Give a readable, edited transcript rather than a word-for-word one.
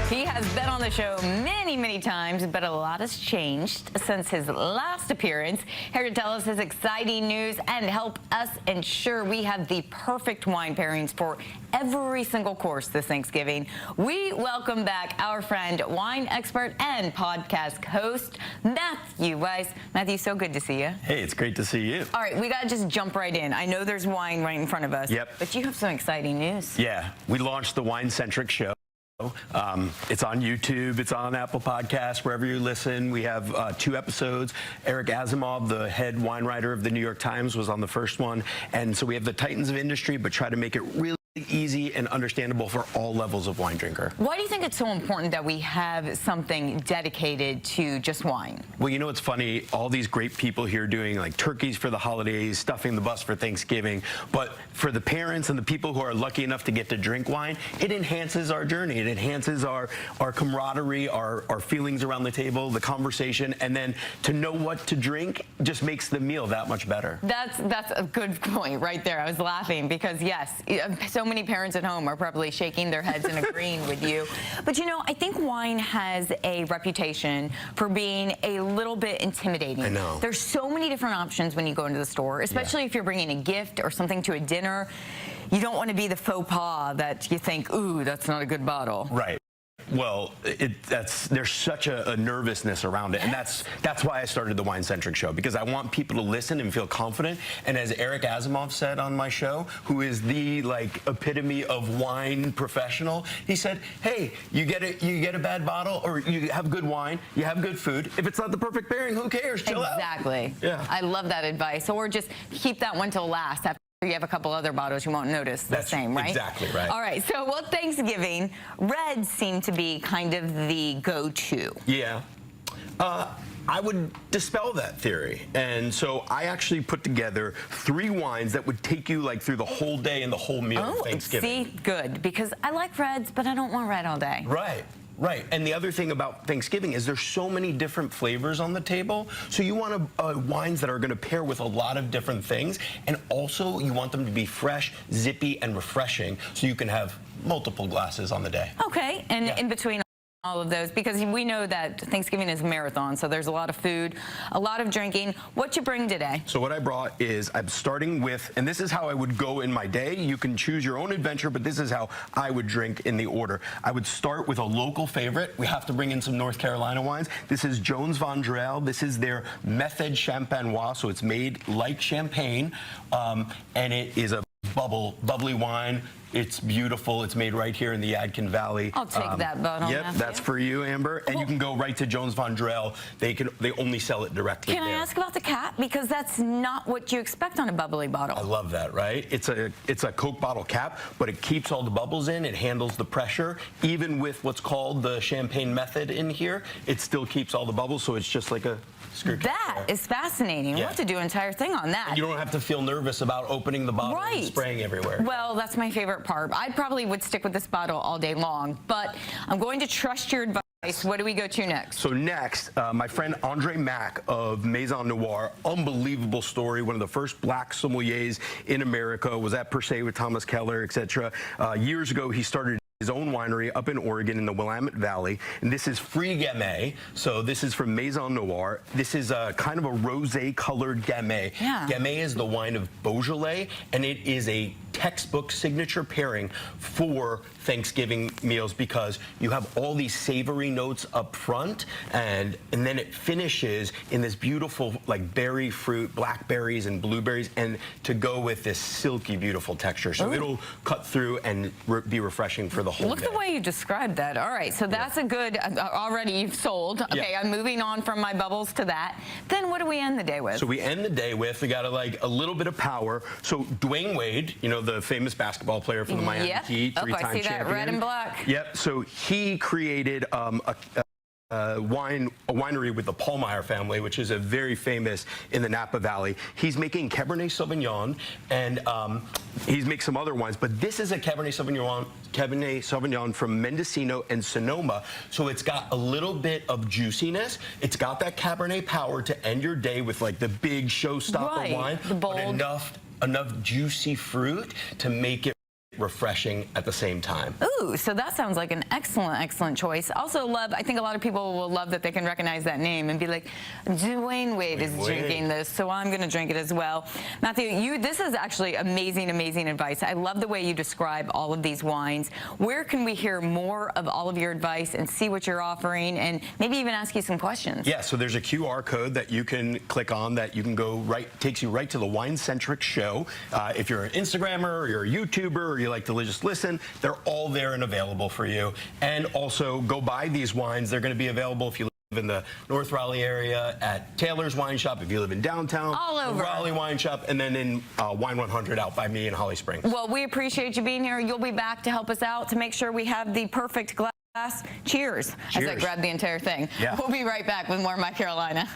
He has been on the show many, many times, but a lot has changed since his last appearance. Here to tell us his exciting news and help us ensure we have the perfect wine pairings for every single course this Thanksgiving, we welcome back our friend, wine expert and podcast host, Matthew Weiss. Matthew, so good to see you. Hey, it's great to see you. All right, we got to just jump right in. I know there's wine right in front of us, Yep. but you have some exciting news. Yeah, we launched the Wine Centric show. It's on YouTube, it's on Apple Podcasts, wherever you listen. We have 2 episodes. Eric Asimov, the head wine writer of the New York Times, was on the first one. And so we have the titans of industry, but try to make it really easy and understandable for all levels of wine drinker. Why do you think it's so important that we have something dedicated to just wine? Well, you know, it's funny, all these great people here doing like turkeys for the holidays, stuffing the bus for Thanksgiving, but for the parents and the people who are lucky enough to get to drink wine, it enhances our journey. It enhances our camaraderie, our feelings around the table, the conversation, and then to know what to drink just makes the meal that much better. That's a good point right there. I was laughing because, yes, so many parents at home are probably shaking their heads and agreeing with you. But, you know, I think wine has a reputation for being a little bit intimidating. I know. There's so many different options when you go into the store, especially if you're bringing a gift or something to a dinner. You don't want to be the faux pas that you think, ooh, that's not a good bottle. Right. Well, there's such a nervousness around it, and that's why I started the Wine Centric show, because I want people to listen and feel confident. And as Eric Asimov said on my show, who is the epitome of wine professional, he said, "Hey, you get a bad bottle, or you have good wine, you have good food. If it's not the perfect pairing, who cares? Chill out." Exactly. Yeah. I love that advice. Or just keep that one till last. After you have a couple other bottles, you won't notice the same, right? Exactly right. All right, so well, Thanksgiving, reds seem to be kind of the go-to. Yeah. I would dispel that theory. And so I actually put together 3 wines that would take you through the whole day and the whole meal of Thanksgiving. See, good, because I like reds, but I don't want red all day. Right. Right, and the other thing about Thanksgiving is there's so many different flavors on the table, so you want wines that are going to pair with a lot of different things, and also you want them to be fresh, zippy, and refreshing, so you can have multiple glasses on the day. Okay, and in between all of those, because we know that Thanksgiving is a marathon, so there's a lot of food, a lot of drinking. What you bring today? So what I brought is, I'm starting with, and this is how I would go in my day. You can choose your own adventure, but this is how I would drink in the order. I would start with a local favorite. We have to bring in some North Carolina wines. This is Jones Van Drehle. This is their Method Champenois, so it's made like champagne, and it is a bubbly wine. It's beautiful. It's made right here in the Yadkin Valley. I'll take that bottle. Yep, that's for you, Amber. And you can go right to Jones Van Drehle. They only sell it directly there. Can I ask about the cap? Because that's not what you expect on a bubbly bottle. I love that, right? It's a Coke bottle cap, but it keeps all the bubbles in. It handles the pressure. Even with what's called the champagne method in here, it still keeps all the bubbles, so it's just like a screw cap. That is fascinating. We'll have to do an entire thing on that. And you don't have to feel nervous about opening the bottle and spraying everywhere. Well, that's my favorite part. I probably would stick with this bottle all day long, but I'm going to trust your advice. What do we go to next? So next, my friend Andre Mack of Maison Noir, unbelievable story. One of the first black sommeliers in America, was at Per Se with Thomas Keller, etc. Years ago, he started his own winery up in Oregon in the Willamette Valley, and this is free Gamay. So this is from Maison Noir. This is a kind of a rosé colored Gamay. Yeah. Gamay is the wine of Beaujolais, and it is a textbook signature pairing for Thanksgiving meals, because you have all these savory notes up front, and then it finishes in this beautiful berry fruit, blackberries and blueberries, and to go with this silky beautiful texture. So it'll cut through and be refreshing for the whole Look day. the way you described that. All right, so that's a good, already you've sold. Okay, I'm moving on from my bubbles to that. Then what do we end the day with? So we end the day with, we got a little bit of power. So Dwyane Wade, you know, the famous basketball player from the Miami Heat, 3-time I see champion. that red and black. Yep, so he created a winery with the Paulmeyer family, which is a very famous in the Napa Valley. He's making Cabernet Sauvignon, and he's making some other wines, but this is a Cabernet Sauvignon from Mendocino and Sonoma, so it's got a little bit of juiciness. It's got that Cabernet power to end your day with the big showstopper wine, the bold. but enough juicy fruit to make it refreshing at the same time. Ooh, so that sounds like an excellent, excellent choice. Also I think a lot of people will love that they can recognize that name and be like, Dwyane Wade is drinking this, so I'm going to drink it as well. Matthew, this is actually amazing, amazing advice. I love the way you describe all of these wines. Where can we hear more of all of your advice and see what you're offering and maybe even ask you some questions? Yeah, so there's a QR code that you can click on that you can go takes you right to the Wine Centric show. If you're an Instagrammer or you're a YouTuber or you like to just listen, they're all there and available for you. And also go buy these wines. They're going to be available if you live in the North Raleigh area at Taylor's Wine Shop, if you live in downtown, all over Raleigh Wine Shop, and then in Wine 100 out by me in Holly Springs. Well, we appreciate you being here. You'll be back to help us out to make sure we have the perfect glass. Cheers. As I grab the entire thing. Yeah. We'll be right back with more My Carolina.